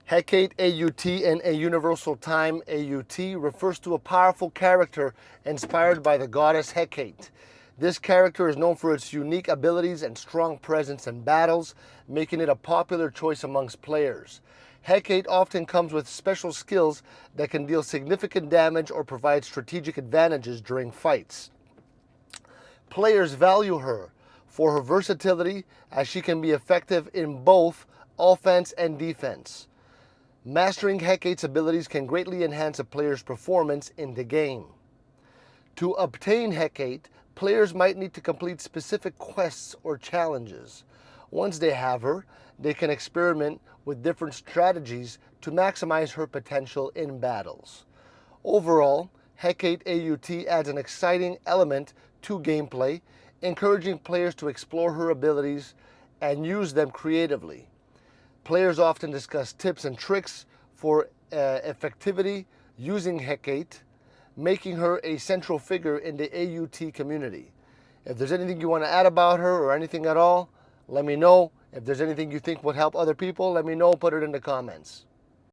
Hecate AUT and a universal time AUT refers to a powerful character inspired by the goddess Hecate. This character is known for its unique abilities and strong presence in battles, making it a popular choice amongst players. Hecate often comes with special skills that can deal significant damage or provide strategic advantages during fights. Players value her for her versatility, as she can be effective in both offense and defense. Mastering Hecate's abilities can greatly enhance a player's performance in the game. To obtain Hecate, players might need to complete specific quests or challenges. Once they have her, they can experiment with different strategies to maximize her potential in battles. Overall, Hecate AUT adds an exciting element to gameplay, encouraging players to explore her abilities and use them creatively. Players often discuss tips and tricks for effectivity using Hecate, making her a central figure in the AUT community. If there's anything you want to add about her or anything at all, let me know. If there's anything you think would help other people, let me know. Put it in the comments.